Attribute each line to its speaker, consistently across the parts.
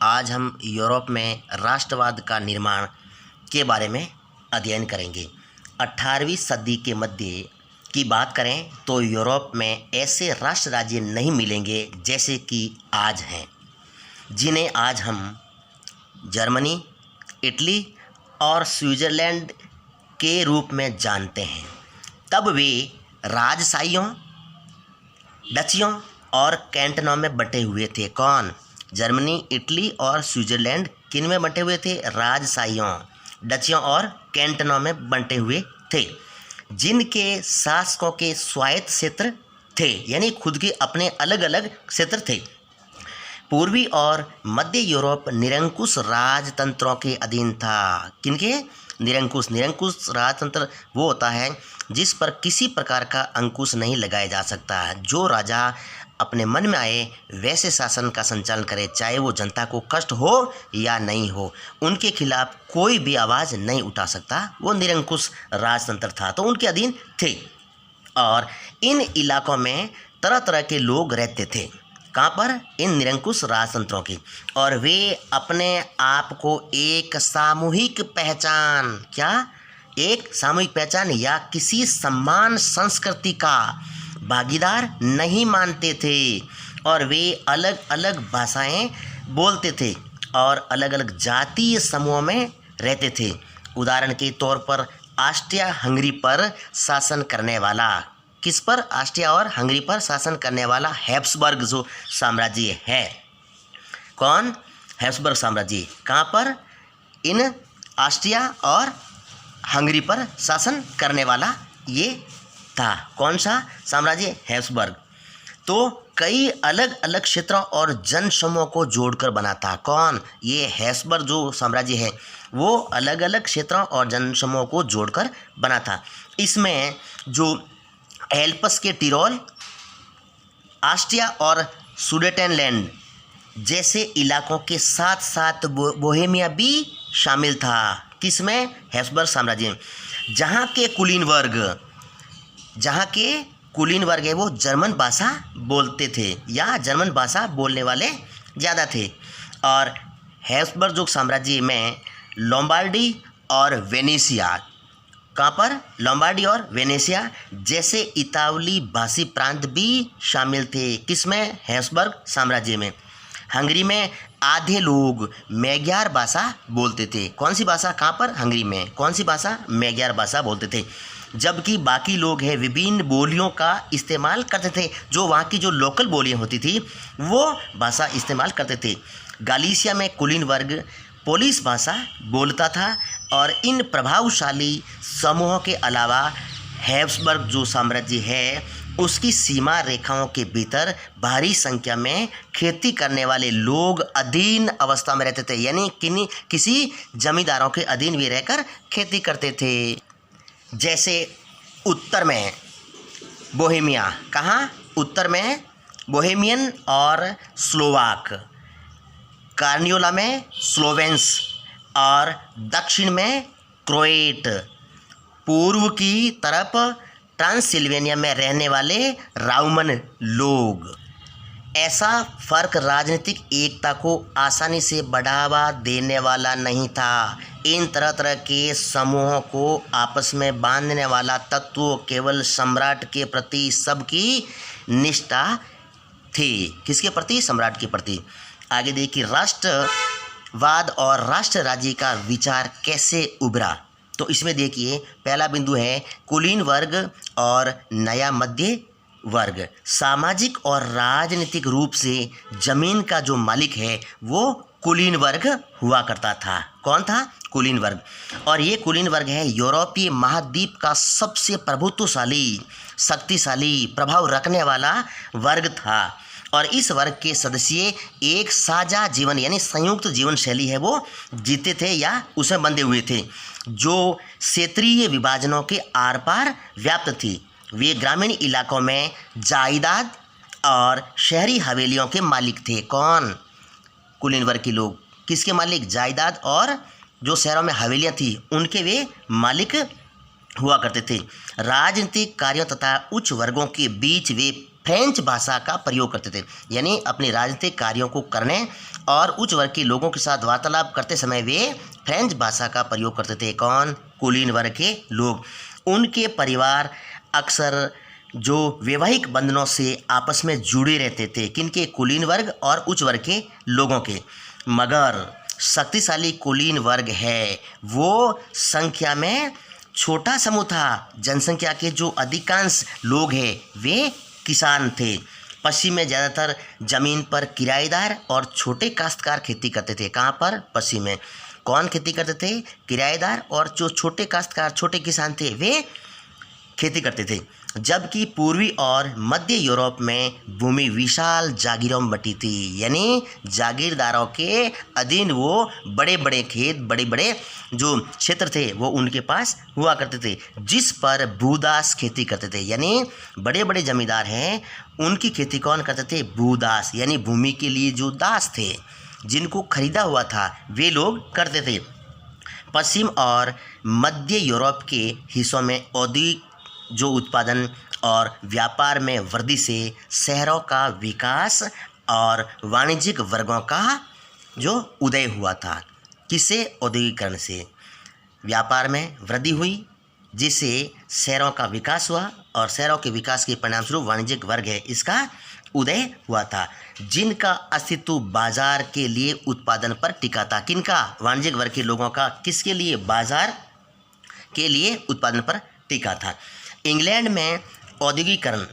Speaker 1: आज हम यूरोप में राष्ट्रवाद का निर्माण के बारे में अध्ययन करेंगे। 18वीं सदी के मध्य की बात करें तो यूरोप में ऐसे राष्ट्र राज्य नहीं मिलेंगे जैसे कि आज हैं, जिन्हें आज हम जर्मनी, इटली और स्विट्ज़रलैंड के रूप में जानते हैं। तब वे राजशाहियों, डचियों और कैंटनों में बंटे हुए थे। कौन? जर्मनी, इटली और स्विट्ज़रलैंड किन में बंटे हुए थे? राजशाहियों, डचियों और कैंटनों में बंटे हुए थे, जिनके शासकों के स्वायत्त क्षेत्र थे, यानी खुद के अपने अलग अलग क्षेत्र थे। पूर्वी और मध्य यूरोप निरंकुश राजतंत्रों के अधीन था। किनके? निरंकुश राजतंत्र वो होता है जिस पर किसी प्रकार का अंकुश नहीं लगाया जा सकता। जो राजा अपने मन में आए वैसे शासन का संचालन करे, चाहे वो जनता को कष्ट हो या नहीं हो, उनके खिलाफ कोई भी आवाज़ नहीं उठा सकता। वो निरंकुश राजतंत्र था, तो उनके अधीन थे। और इन इलाकों में तरह तरह के लोग रहते थे। कहाँ पर? इन निरंकुश राजतंत्रों की। और वे अपने आप को एक सामूहिक पहचान, क्या? एक सामूहिक पहचान या किसी सम्मान संस्कृति का भागीदार नहीं मानते थे। और वे अलग अलग भाषाएं बोलते थे और अलग अलग जातीय समूहों में रहते थे। उदाहरण के तौर पर ऑस्ट्रिया हंगरी पर शासन करने वाला, किस पर? ऑस्ट्रिया और हंगरी पर शासन करने वाला हैब्सबर्ग जो साम्राज्य है। कौन? हैब्सबर्ग साम्राज्य। कहाँ पर? इन ऑस्ट्रिया और हंगरी पर शासन करने वाला ये था। कौन सा साम्राज्य? हैब्सबर्ग। तो कई अलग अलग क्षेत्रों और जनसमूहों को जोड़कर बना था। कौन? ये हैब्सबर्ग जो साम्राज्य है वो अलग अलग क्षेत्रों और जनसमूहों को जोड़कर बना था। इसमें जो एल्प्स के टिरोल, ऑस्ट्रिया और सुडेटेनलैंड जैसे इलाकों के साथ साथ बोहेमिया भी शामिल था। किसमें? हैब्सबर्ग साम्राज्य में। जहाँ के कुलीन वर्ग है वो जर्मन भाषा बोलते थे या जर्मन भाषा बोलने वाले ज़्यादा थे। और हैब्सबर्ग जो साम्राज्य में लोम्बार्डी और वेनेशिया, कहाँ पर? लोम्बार्डी और वेनेशिया जैसे इतालवी भाषी प्रांत भी शामिल थे। किसमें? हैब्सबर्ग साम्राज्य में। हंगरी में आधे लोग मैग्यार भाषा बोलते थे। कौन सी भाषा? कहाँ पर? हंगरी में। कौन सी भाषा? मैग्यार भाषा बोलते थे। जबकि बाकी लोग हैं विभिन्न बोलियों का इस्तेमाल करते थे। जो वहाँ की जो लोकल बोलियाँ होती थी वो भाषा इस्तेमाल करते थे। गालिसिया में कुलीन वर्ग पोलिश भाषा बोलता था। और इन प्रभावशाली समूहों के अलावा हैब्सबर्ग जो साम्राज्य है उसकी सीमा रेखाओं के भीतर भारी संख्या में खेती करने वाले लोग अधीन अवस्था में रहते थे, यानी किसी जमींदारों के अधीन भी रहकर खेती करते थे। जैसे उत्तर में बोहेमिया, कहाँ? उत्तर में बोहेमियन और स्लोवाक, कार्नियोला में स्लोवेंस और दक्षिण में क्रोएट, पूर्व की तरफ ट्रांसिल्वेनिया में रहने वाले राउमन लोग। ऐसा फर्क राजनीतिक एकता को आसानी से बढ़ावा देने वाला नहीं था। इन तरह तरह के समूहों को आपस में बांधने वाला तत्व केवल सम्राट के प्रति सबकी निष्ठा थी। किसके प्रति? सम्राट के प्रति। आगे देखिए राष्ट्रवाद और राष्ट्र राज्य का विचार कैसे उभरा। तो इसमें देखिए पहला बिंदु है कुलीन वर्ग और नया मध्य वर्ग। सामाजिक और राजनीतिक रूप से जमीन का जो मालिक है वो कुलीन वर्ग हुआ करता था। कौन था? कुलीन वर्ग। और ये कुलीन वर्ग है यूरोपीय महाद्वीप का सबसे प्रभुत्वशाली, शक्तिशाली, प्रभाव रखने वाला वर्ग था। और इस वर्ग के सदस्य एक साझा जीवन यानी संयुक्त जीवन शैली है वो जीते थे या उसमें बंधे हुए थे, जो क्षेत्रीय विभाजनों के आर पार व्याप्त थी। वे ग्रामीण इलाकों में जायदाद और शहरी हवेलियों के मालिक थे। कौन? कुलीन वर्ग के लोग। किसके मालिक? जायदाद और जो शहरों में हवेलियां थी उनके वे मालिक हुआ करते थे। राजनीतिक कार्यों तथा उच्च वर्गों के बीच वे फ्रेंच भाषा का प्रयोग करते थे। यानी अपने राजनीतिक कार्यों को करने और उच्च वर्ग के लोगों के साथ वार्तालाप करते समय वे फ्रेंच भाषा का प्रयोग करते थे। कौन? कुलीन वर्ग के लोग। उनके परिवार अक्सर जो वैवाहिक बंधनों से आपस में जुड़े रहते थे। किनके? कुलीन वर्ग और उच्च वर्ग के लोगों के। मगर शक्तिशाली कुलीन वर्ग है वो संख्या में छोटा समूह था। जनसंख्या के जो अधिकांश लोग हैं वे किसान थे। पश्चिम में ज़्यादातर ज़मीन पर किराएदार और छोटे काश्तकार खेती करते थे। कहाँ पर? पश्चिम में। कौन खेती करते थे? किराएदार और जो छोटे काश्तकार, छोटे किसान थे वे खेती करते थे। जबकि पूर्वी और मध्य यूरोप में भूमि विशाल जागीरों में बटी थी। यानी जागीरदारों के अधीन वो बड़े बड़े खेत, बड़े बड़े जो क्षेत्र थे वो उनके पास हुआ करते थे, जिस पर भूदास खेती करते थे। यानी बड़े बड़े जमींदार हैं उनकी खेती कौन करते थे? भूदास, यानी भूमि के लिए जो दास थे, जिनको खरीदा हुआ था, वे लोग करते थे। पश्चिम और मध्य यूरोप के हिस्सों में औद्योगिक जो उत्पादन और व्यापार में वृद्धि से शहरों का विकास और वाणिज्यिक वर्गों का जो उदय हुआ था। किससे? औद्योगिकरण से व्यापार में वृद्धि हुई, जिससे शहरों का विकास हुआ और शहरों के विकास के परिणामस्वरूप वाणिज्यिक वर्ग है इसका उदय हुआ था, जिनका अस्तित्व बाजार के लिए उत्पादन पर टिका था। किनका? वाणिज्यिक वर्ग के लोगों का। किसके लिए? बाजार के लिए उत्पादन पर टिका था। इंग्लैंड में औद्योगिकरण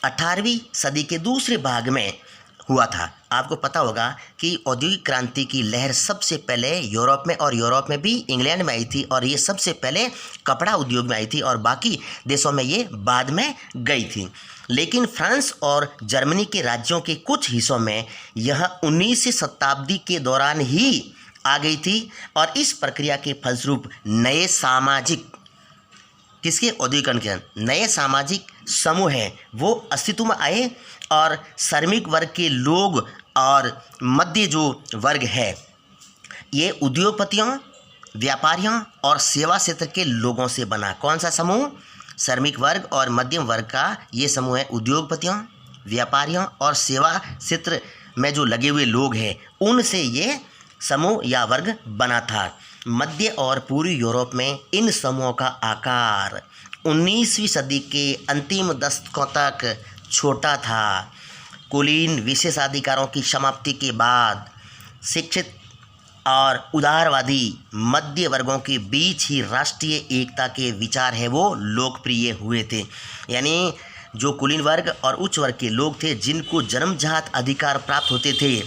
Speaker 1: 18वीं सदी के दूसरे भाग में हुआ था। आपको पता होगा कि औद्योगिक क्रांति की लहर सबसे पहले यूरोप में, और यूरोप में भी इंग्लैंड में आई थी, और ये सबसे पहले कपड़ा उद्योग में आई थी और बाकी देशों में ये बाद में गई थी। लेकिन फ्रांस और जर्मनी के राज्यों के कुछ हिस्सों में यह 19वीं शताब्दी के दौरान ही आ गई थी, और इस प्रक्रिया के फलस्वरूप नए सामाजिक, किसके? औद्योगिकरण के नए सामाजिक समूह हैं वो अस्तित्व में आए, और श्रमिक वर्ग के लोग और मध्य जो वर्ग है ये उद्योगपतियों, व्यापारियों और सेवा क्षेत्र के लोगों से बना। कौन सा समूह? श्रमिक वर्ग और मध्यम वर्ग का ये समूह है। उद्योगपतियों, व्यापारियों और सेवा क्षेत्र में जो लगे हुए लोग हैं उनसे ये समूह या वर्ग बना था। मध्य और पूर्वी यूरोप में इन समूहों का आकार 19वीं सदी के अंतिम दशकों तक छोटा था। कुलीन विशेषाधिकारों की समाप्ति के बाद शिक्षित और उदारवादी मध्य वर्गों के बीच ही राष्ट्रीय एकता के विचार है वो लोकप्रिय हुए थे। यानी जो कुलीन वर्ग और उच्च वर्ग के लोग थे जिनको जन्मजात अधिकार प्राप्त होते थे,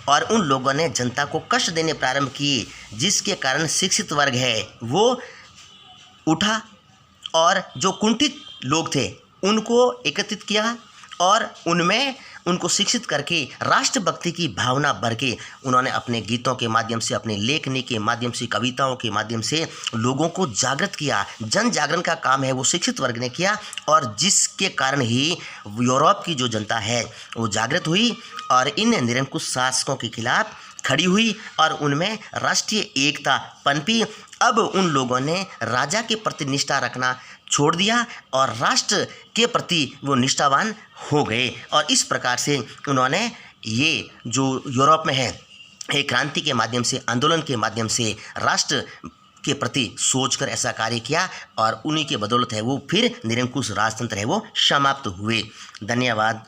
Speaker 1: और उन लोगों ने जनता को कष्ट देने प्रारंभ किए, जिसके कारण शिक्षित वर्ग है वो उठा और जो कुंठित लोग थे उनको एकत्रित किया और उनमें उनको शिक्षित करके राष्ट्रभक्ति की भावना भर के उन्होंने अपने गीतों के माध्यम से, अपने लेखनी के माध्यम से, कविताओं के माध्यम से लोगों को जागृत किया। जन जागरण का काम है वो शिक्षित वर्ग ने किया, और जिसके कारण ही यूरोप की जो जनता है वो जागृत हुई और इन निरंकुश शासकों के खिलाफ खड़ी हुई और उनमें राष्ट्रीय एकता पनपी। अब उन लोगों ने राजा के प्रति निष्ठा रखना छोड़ दिया और राष्ट्र के प्रति वो निष्ठावान हो गए, और इस प्रकार से उन्होंने ये जो यूरोप में है एक क्रांति के माध्यम से, आंदोलन के माध्यम से राष्ट्र के प्रति सोचकर ऐसा कार्य किया, और उन्हीं के बदौलत है वो फिर निरंकुश राजतंत्र है वो समाप्त हुए। धन्यवाद।